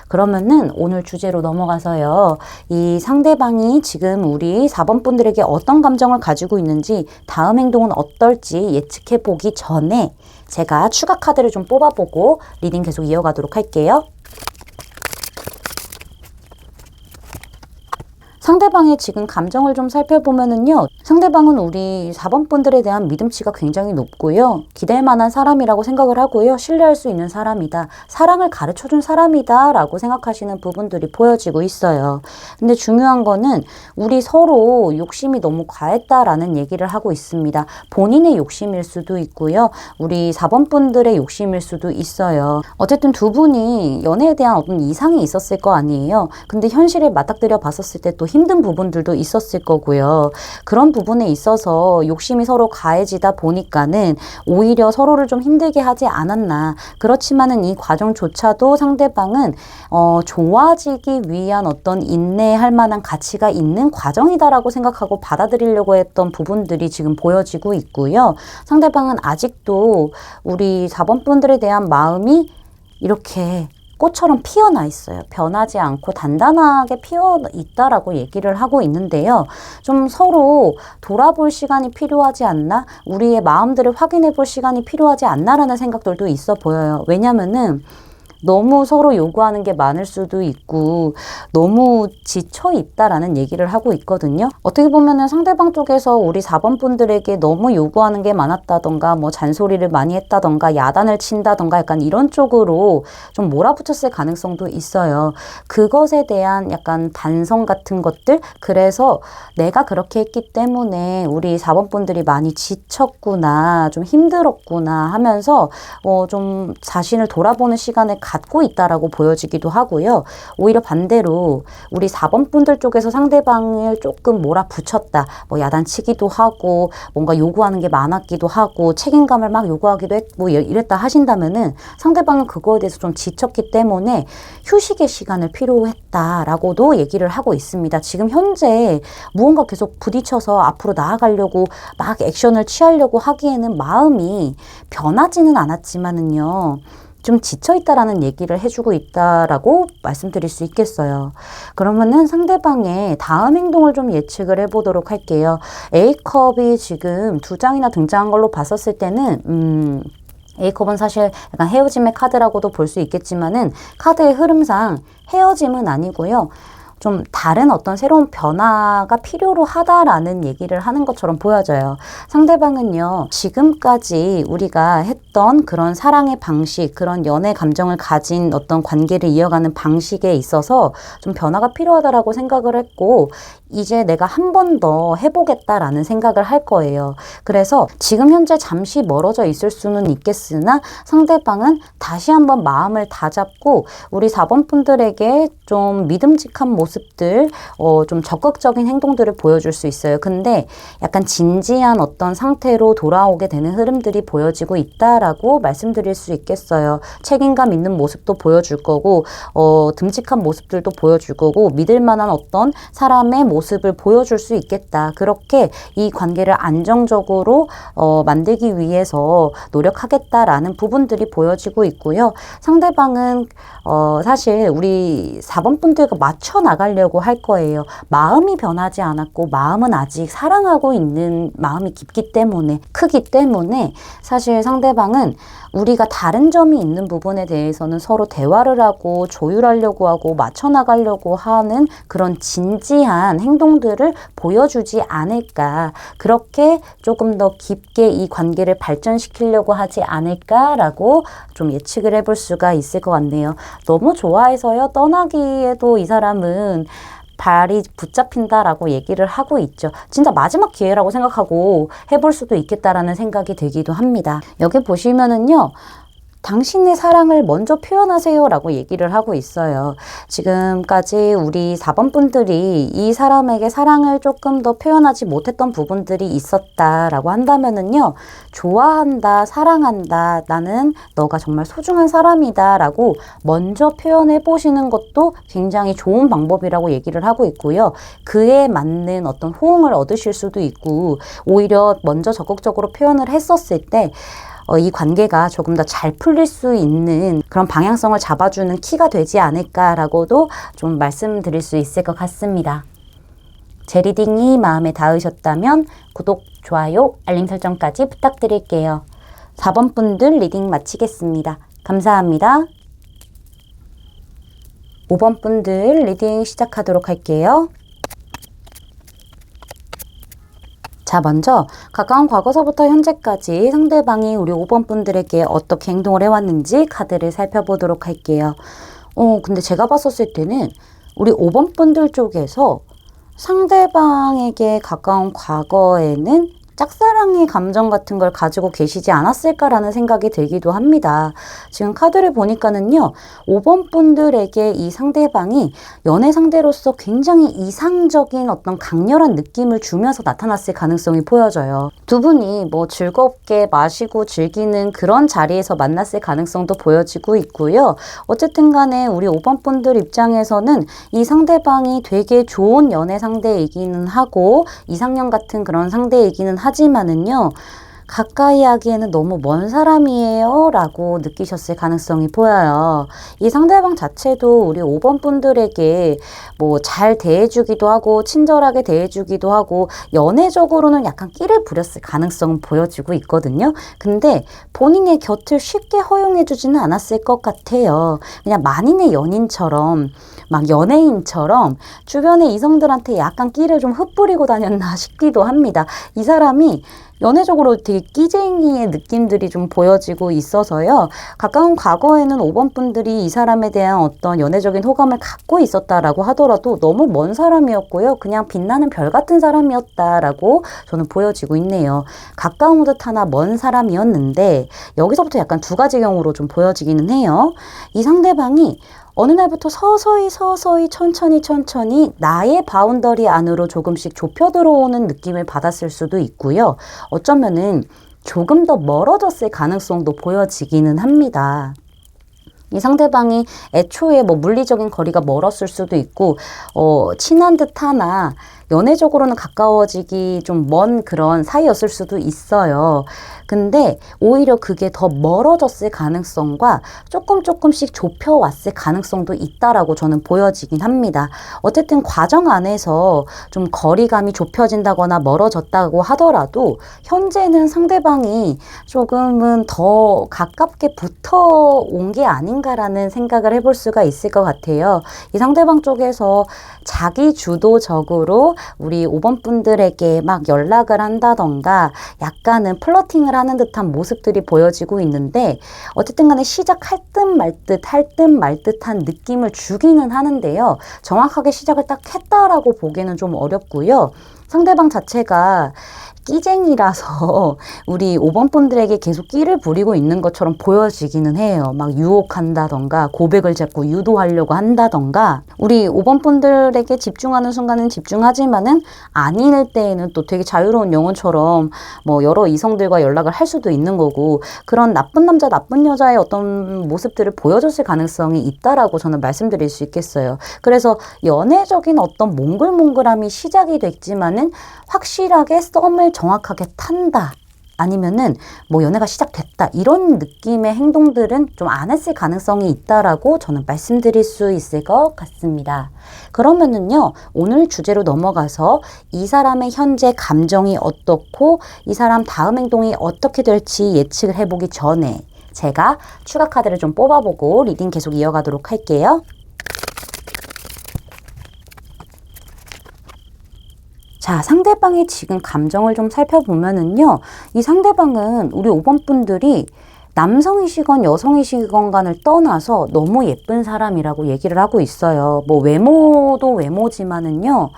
그러면은 오늘 주제로 넘어가서요. 이 상대방이 지금 우리 4번 분들에게 어떤 감정을 가지고 있는지 다음 행동은 어떨지 예측해 보기 전에 제가 추가 카드를 좀 뽑아보고 리딩 계속 이어가도록 할게요. 상대방의 지금 감정을 좀 살펴보면은요. 상대방은 우리 4번 분들에 대한 믿음치가 굉장히 높고요. 기댈 만한 사람이라고 생각을 하고요. 신뢰할 수 있는 사람이다. 사랑을 가르쳐준 사람이다 라고 생각하시는 부분들이 보여지고 있어요. 근데 중요한 거는 우리 서로 욕심이 너무 과했다라는 얘기를 하고 있습니다. 본인의 욕심일 수도 있고요. 우리 4번 분들의 욕심일 수도 있어요. 어쨌든 두 분이 연애에 대한 어떤 이상이 있었을 거 아니에요. 근데 현실에 맞닥뜨려 봤었을 때 또 힘든 부분들도 있었을 거고요. 그런 부분에 있어서 욕심이 서로 가해지다 보니까는 오히려 서로를 좀 힘들게 하지 않았나. 그렇지만은 이 과정조차도 상대방은 좋아지기 위한 어떤 인내할 만한 가치가 있는 과정이다라고 생각하고 받아들이려고 했던 부분들이 지금 보여지고 있고요. 상대방은 아직도 우리 4번 분들에 대한 마음이 이렇게 꽃처럼 피어나 있어요. 변하지 않고 단단하게 피어 있다라고 얘기를 하고 있는데요. 좀 서로 돌아볼 시간이 필요하지 않나? 우리의 마음들을 확인해 볼 시간이 필요하지 않나라는 생각들도 있어 보여요. 왜냐면은 너무 서로 요구하는 게 많을 수도 있고 너무 지쳐 있다라는 얘기를 하고 있거든요. 어떻게 보면은 상대방 쪽에서 우리 4번 분들에게 너무 요구하는 게 많았다던가 뭐 잔소리를 많이 했다던가 야단을 친다던가 약간 이런 쪽으로 좀 몰아붙였을 가능성도 있어요. 그것에 대한 약간 반성 같은 것들, 그래서 내가 그렇게 했기 때문에 우리 4번 분들이 많이 지쳤구나, 좀 힘들었구나 하면서 좀 자신을 돌아보는 시간을 갖고 있다라고 보여지기도 하고요. 오히려 반대로 우리 4번 분들 쪽에서 상대방을 조금 몰아붙였다. 뭐 야단치기도 하고 뭔가 요구하는 게 많았기도 하고 책임감을 막 요구하기도 했고 이랬다 하신다면은 상대방은 그거에 대해서 좀 지쳤기 때문에 휴식의 시간을 필요했다라고도 얘기를 하고 있습니다. 지금 현재 무언가 계속 부딪혀서 앞으로 나아가려고 막 액션을 취하려고 하기에는 마음이 변하지는 않았지만은요. 좀 지쳐있다라는 얘기를 해주고 있다라고 말씀드릴 수 있겠어요. 그러면은 상대방의 다음 행동을 좀 예측을 해보도록 할게요. A컵이 지금 2장이나 등장한 걸로 봤었을 때는 A컵은 사실 약간 헤어짐의 카드라고도 볼 수 있겠지만은 카드의 흐름상 헤어짐은 아니고요. 좀 다른 어떤 새로운 변화가 필요로 하다라는 얘기를 하는 것처럼 보여져요. 상대방은요, 지금까지 우리가 했던 그런 사랑의 방식, 그런 연애 감정을 가진 어떤 관계를 이어가는 방식에 있어서 좀 변화가 필요하다라고 생각을 했고, 이제 내가 한 번 더 해보겠다라는 생각을 할 거예요. 그래서 지금 현재 잠시 멀어져 있을 수는 있겠으나 상대방은 다시 한번 마음을 다잡고 우리 4번 분들에게 좀 믿음직한 모습들, 좀 적극적인 행동들을 보여줄 수 있어요. 근데 약간 진지한 어떤 상태로 돌아오게 되는 흐름들이 보여지고 있다라고 말씀드릴 수 있겠어요. 책임감 있는 모습도 보여줄 거고, 듬직한 모습들도 보여줄 거고, 믿을 만한 어떤 사람의 모습을 보여줄 수 있겠다. 그렇게 이 관계를 안정적으로 만들기 위해서 노력하겠다라는 부분들이 보여지고 있고요. 상대방은 사실 우리 4번 분들과 맞춰 나가려고 할 거예요. 마음이 변하지 않았고 마음은 아직 사랑하고 있는 마음이 깊기 때문에, 크기 때문에 사실 상대방은 우리가 다른 점이 있는 부분에 대해서는 서로 대화를 하고 조율하려고 하고 맞춰 나가려고 하는 그런 진지한 행동들을 보여주지 않을까. 그렇게 조금 더 깊게 이 관계를 발전시키려고 하지 않을까라고 좀 예측을 해볼 수가 있을 것 같네요. 너무 좋아해서요, 떠나기에도 이 사람은 발이 붙잡힌다라고 얘기를 하고 있죠. 진짜 마지막 기회라고 생각하고 해볼 수도 있겠다라는 생각이 들기도 합니다. 여기 보시면은요, 당신의 사랑을 먼저 표현하세요 라고 얘기를 하고 있어요. 지금까지 우리 4번 분들이 이 사람에게 사랑을 조금 더 표현하지 못했던 부분들이 있었다라고 한다면은요, 좋아한다, 사랑한다, 나는 너가 정말 소중한 사람이다 라고 먼저 표현해 보시는 것도 굉장히 좋은 방법이라고 얘기를 하고 있고요. 그에 맞는 어떤 호응을 얻으실 수도 있고, 오히려 먼저 적극적으로 표현을 했었을 때 이 관계가 조금 더 잘 풀릴 수 있는 그런 방향성을 잡아주는 키가 되지 않을까라고도 좀 말씀드릴 수 있을 것 같습니다. 제 리딩이 마음에 닿으셨다면 구독, 좋아요, 알림 설정까지 부탁드릴게요. 4번 분들 리딩 마치겠습니다. 감사합니다. 5번 분들 리딩 시작하도록 할게요. 자, 먼저 가까운 과거서부터 현재까지 상대방이 우리 5번 분들에게 어떻게 행동을 해왔는지 카드를 살펴보도록 할게요. 근데 제가 봤었을 때는 우리 5번 분들 쪽에서 상대방에게 가까운 과거에는 짝사랑의 감정 같은 걸 가지고 계시지 않았을까라는 생각이 들기도 합니다. 지금 카드를 보니까는요, 5번 분들에게 이 상대방이 연애 상대로서 굉장히 이상적인 어떤 강렬한 느낌을 주면서 나타났을 가능성이 보여져요. 두 분이 뭐 즐겁게 마시고 즐기는 그런 자리에서 만났을 가능성도 보여지고 있고요. 어쨌든 간에 우리 5번 분들 입장에서는 이 상대방이 되게 좋은 연애 상대이기는 하고 이상형 같은 그런 상대이기는 하지만은요, 가까이 하기에는 너무 먼 사람이에요 라고 느끼셨을 가능성이 보여요. 이 상대방 자체도 우리 5번 분들에게 뭐 잘 대해주기도 하고 친절하게 대해주기도 하고 연애적으로는 약간 끼를 부렸을 가능성은 보여지고 있거든요. 근데 본인의 곁을 쉽게 허용해주지는 않았을 것 같아요. 그냥 만인의 연인처럼, 막 연예인처럼 주변의 이성들한테 약간 끼를 좀 흩뿌리고 다녔나 싶기도 합니다. 이 사람이 연애적으로 되게 끼쟁이의 느낌들이 좀 보여지고 있어서요. 가까운 과거에는 5번 분들이 이 사람에 대한 어떤 연애적인 호감을 갖고 있었다라고 하더라도 너무 먼 사람이었고요. 그냥 빛나는 별 같은 사람이었다라고 저는 보여지고 있네요. 가까운 듯 하나 먼 사람이었는데 여기서부터 약간 두 가지 경우로 좀 보여지기는 해요. 이 상대방이 어느 날부터 서서히 천천히 나의 바운더리 안으로 조금씩 좁혀 들어오는 느낌을 받았을 수도 있고요. 어쩌면은 조금 더 멀어졌을 가능성도 보여지기는 합니다. 이 상대방이 애초에 뭐 물리적인 거리가 멀었을 수도 있고 친한 듯 하나 연애적으로는 가까워지기 좀 먼 그런 사이였을 수도 있어요. 근데 오히려 그게 더 멀어졌을 가능성과 조금씩 좁혀왔을 가능성도 있다라고 저는 보여지긴 합니다. 어쨌든 과정 안에서 좀 거리감이 좁혀진다거나 멀어졌다고 하더라도 현재는 상대방이 조금은 더 가깝게 붙어 온 게 아닌가라는 생각을 해볼 수가 있을 것 같아요. 이 상대방 쪽에서 자기 주도적으로 우리 5번 분들에게 막 연락을 한다던가 약간은 플러팅을 하는 듯한 모습들이 보여지고 있는데 어쨌든 간에 시작할 듯 말 듯 할 듯 말 듯한 느낌을 주기는 하는데요. 정확하게 시작을 딱 했다라고 보기는 좀 어렵고요. 상대방 자체가 끼쟁이라서 우리 5번 분들에게 계속 끼를 부리고 있는 것처럼 보여지기는 해요. 막 유혹한다던가 고백을 자꾸 유도하려고 한다던가 우리 5번 분들에게 집중하는 순간은 집중하지만은 아닐 때에는 또 되게 자유로운 영혼처럼 뭐 여러 이성들과 연락을 할 수도 있는 거고 그런 나쁜 남자 나쁜 여자의 어떤 모습들을 보여줬을 가능성이 있다라고 저는 말씀드릴 수 있겠어요. 그래서 연애적인 어떤 몽글몽글함이 시작이 됐지만은 확실하게 썸을 정확하게 탄다. 아니면은 뭐 연애가 시작됐다. 이런 느낌의 행동들은 좀 안 했을 가능성이 있다라고 저는 말씀드릴 수 있을 것 같습니다. 그러면은요, 오늘 주제로 넘어가서 이 사람의 현재 감정이 어떻고 이 사람 다음 행동이 어떻게 될지 예측을 해보기 전에 제가 추가 카드를 좀 뽑아보고 리딩 계속 이어가도록 할게요. 자, 상대방의 지금 감정을 좀 살펴보면은요, 이 상대방은 우리 5번 분들이 남성이시건 여성이시건 간을 떠나서 너무 예쁜 사람이라고 얘기를 하고 있어요. 뭐 외모도 외모지만은요,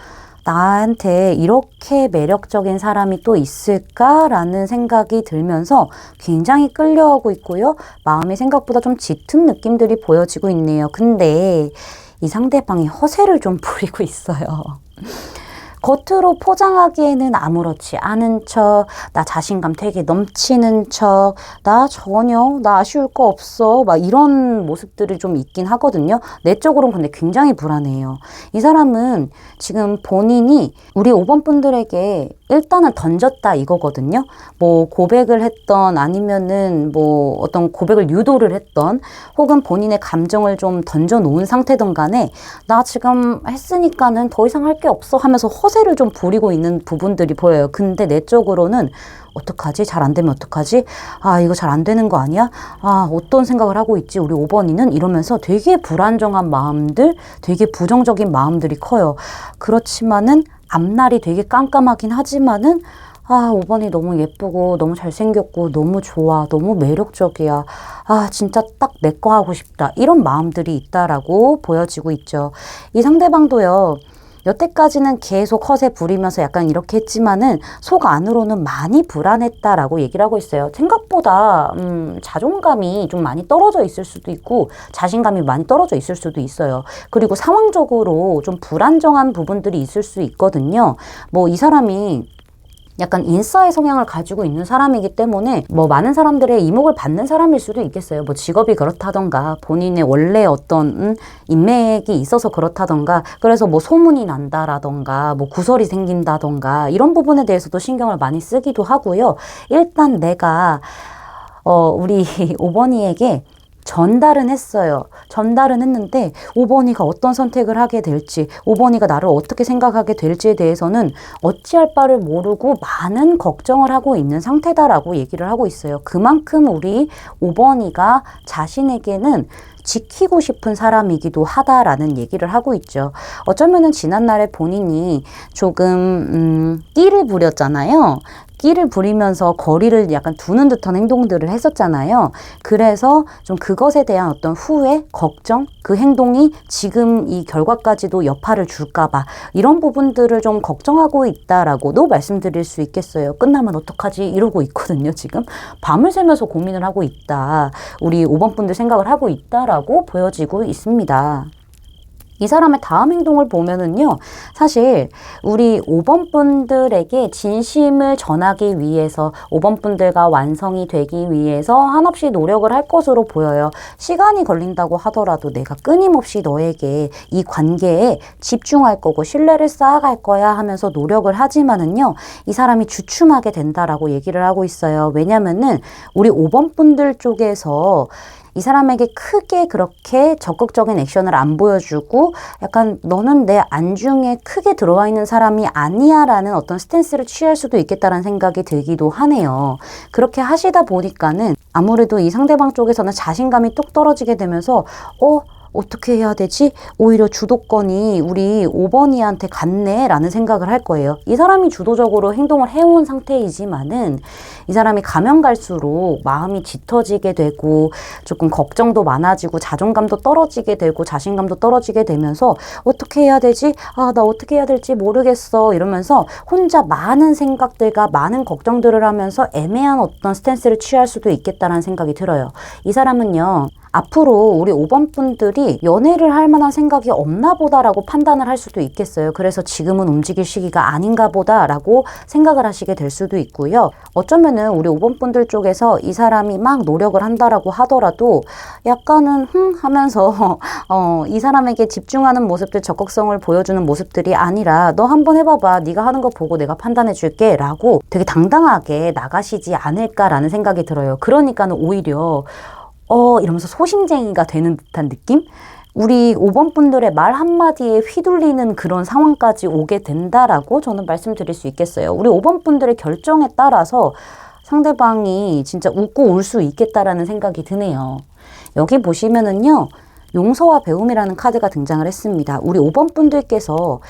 나한테 이렇게 매력적인 사람이 또 있을까라는 생각이 들면서 굉장히 끌려오고 있고요. 마음이 생각보다 좀 짙은 느낌들이 보여지고 있네요. 근데 이 상대방이 허세를 좀 부리고 있어요. 겉으로 포장하기에는 아무렇지 않은 척, 나 자신감 되게 넘치는 척, 나 아쉬울 거 없어, 막 이런 모습들이 좀 있긴 하거든요. 내적으로는 근데 굉장히 불안해요. 이 사람은 지금 본인이 우리 5번 분들에게 일단은 던졌다 이거거든요. 뭐 고백을 했던 아니면은 뭐 어떤 고백을 유도를 했던 혹은 본인의 감정을 좀 던져 놓은 상태든 간에 나 지금 했으니까는 더 이상 할 게 없어 하면서 허세를 좀 부리고 있는 부분들이 보여요. 근데 내적으로는 어떡하지? 잘 안 되면 어떡하지? 아, 이거 잘 안 되는 거 아니야? 아, 어떤 생각을 하고 있지? 우리 5번이는 이러면서 되게 불안정한 마음들, 되게 부정적인 마음들이 커요. 그렇지만은 앞날이 되게 깜깜하긴 하지만은 아, 5번이 너무 예쁘고 너무 잘생겼고 너무 좋아, 너무 매력적이야. 아, 진짜 딱 내 거 하고 싶다. 이런 마음들이 있다라고 보여지고 있죠. 이 상대방도요. 여태까지는 계속 허세 부리면서 약간 이렇게 했지만은 속 안으로는 많이 불안했다라고 얘기를 하고 있어요. 생각보다 자존감이 좀 많이 떨어져 있을 수도 있고 자신감이 많이 떨어져 있을 수도 있어요. 그리고 상황적으로 좀 불안정한 부분들이 있을 수 있거든요. 뭐 이 사람이 약간 인싸의 성향을 가지고 있는 사람이기 때문에 뭐 많은 사람들의 이목을 받는 사람일 수도 있겠어요. 뭐 직업이 그렇다던가 본인의 원래 어떤 인맥이 있어서 그렇다던가 그래서 뭐 소문이 난다라던가 뭐 구설이 생긴다던가 이런 부분에 대해서도 신경을 많이 쓰기도 하고요. 일단 내가 우리 5번이에게 전달은 했어요. 전달은 했는데 5번이가 어떤 선택을 하게 될지 5번이가 나를 어떻게 생각하게 될지에 대해서는 어찌할 바를 모르고 많은 걱정을 하고 있는 상태다라고 얘기를 하고 있어요. 그만큼 우리 5번이가 자신에게는 지키고 싶은 사람이기도 하다라는 얘기를 하고 있죠. 어쩌면은 지난날에 본인이 조금 끼를 부렸잖아요. 끼를 부리면서 거리를 약간 두는 듯한 행동들을 했었잖아요. 그래서 좀 그것에 대한 어떤 후회, 걱정, 그 행동이 지금 이 결과까지도 여파를 줄까봐 이런 부분들을 좀 걱정하고 있다라고도 말씀드릴 수 있겠어요. 끝나면 어떡하지? 이러고 있거든요, 지금. 밤을 새면서 고민을 하고 있다. 우리 5번 분들 생각을 하고 있다라고 보여지고 있습니다. 이 사람의 다음 행동을 보면은요, 사실 우리 5번 분들에게 진심을 전하기 위해서 5번 분들과 완성이 되기 위해서 한없이 노력을 할 것으로 보여요. 시간이 걸린다고 하더라도 내가 끊임없이 너에게 이 관계에 집중할 거고 신뢰를 쌓아갈 거야 하면서 노력을 하지만은요, 이 사람이 주춤하게 된다라고 얘기를 하고 있어요. 왜냐면은 우리 5번 분들 쪽에서 이 사람에게 크게 그렇게 적극적인 액션을 안 보여주고 약간 너는 내 안중에 크게 들어와 있는 사람이 아니야 라는 어떤 스탠스를 취할 수도 있겠다라는 생각이 들기도 하네요. 그렇게 하시다 보니까는 아무래도 이 상대방 쪽에서는 자신감이 뚝 떨어지게 되면서 어떻게 해야 되지? 오히려 주도권이 우리 5번이한테 갔네 라는 생각을 할 거예요. 이 사람이 주도적으로 행동을 해온 상태이지만은 이 사람이 가면 갈수록 마음이 짙어지게 되고 조금 걱정도 많아지고 자존감도 떨어지게 되고 자신감도 떨어지게 되면서 어떻게 해야 되지? 나 어떻게 해야 될지 모르겠어 이러면서 혼자 많은 생각들과 많은 걱정들을 하면서 애매한 어떤 스탠스를 취할 수도 있겠다라는 생각이 들어요. 이 사람은요, 앞으로 우리 5번 분들이 연애를 할 만한 생각이 없나 보다라고 판단을 할 수도 있겠어요. 그래서 지금은 움직일 시기가 아닌가 보다라고 생각을 하시게 될 수도 있고요. 어쩌면은 우리 5번 분들 쪽에서 이 사람이 막 노력을 한다라고 하더라도 약간은 하면서 이 사람에게 집중하는 모습들, 적극성을 보여주는 모습들이 아니라 너 한번 해봐봐. 네가 하는 거 보고 내가 판단해 줄게 라고 되게 당당하게 나가시지 않을까라는 생각이 들어요. 그러니까는 오히려 이러면서 소심쟁이가 되는 듯한 느낌? 우리 5번 분들의 말 한마디에 휘둘리는 그런 상황까지 오게 된다라고 저는 말씀드릴 수 있겠어요. 우리 5번 분들의 결정에 따라서 상대방이 진짜 웃고 울 수 있겠다라는 생각이 드네요. 여기 보시면은요, 용서와 배움이라는 카드가 등장을 했습니다. 우리 5번 분들께서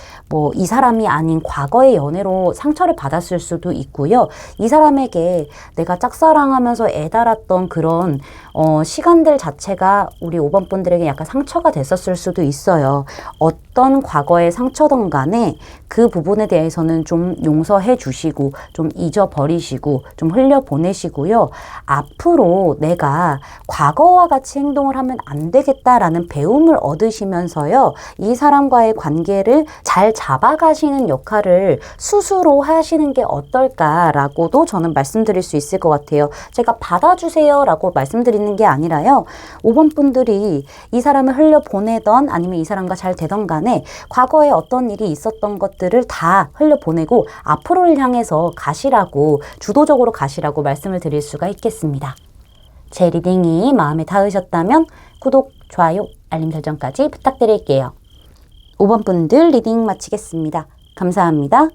이 사람이 아닌 과거의 연애로 상처를 받았을 수도 있고요. 이 사람에게 내가 짝사랑하면서 애달았던 그런 시간들 자체가 우리 5번 분들에게 약간 상처가 됐었을 수도 있어요. 어떤 과거의 상처든 간에 그 부분에 대해서는 좀 용서해 주시고 좀 잊어버리시고 좀 흘려보내시고요. 앞으로 내가 과거와 같이 행동을 하면 안 되겠다라는 배움을 얻으시면서요. 이 사람과의 관계를 잘 잡아가시는 역할을 스스로 하시는 게 어떨까라고도 저는 말씀드릴 수 있을 것 같아요. 제가 받아주세요 라고 말씀드리는 게 아니라요. 5번 분들이 이 사람을 흘려보내던 아니면 이 사람과 잘 되던 간에 과거에 어떤 일이 있었던 것들을 다 흘려보내고 앞으로를 향해서 가시라고, 주도적으로 가시라고 말씀을 드릴 수가 있겠습니다. 제 리딩이 마음에 닿으셨다면 구독, 좋아요, 알림 설정까지 부탁드릴게요. 5번 분들 리딩 마치겠습니다. 감사합니다.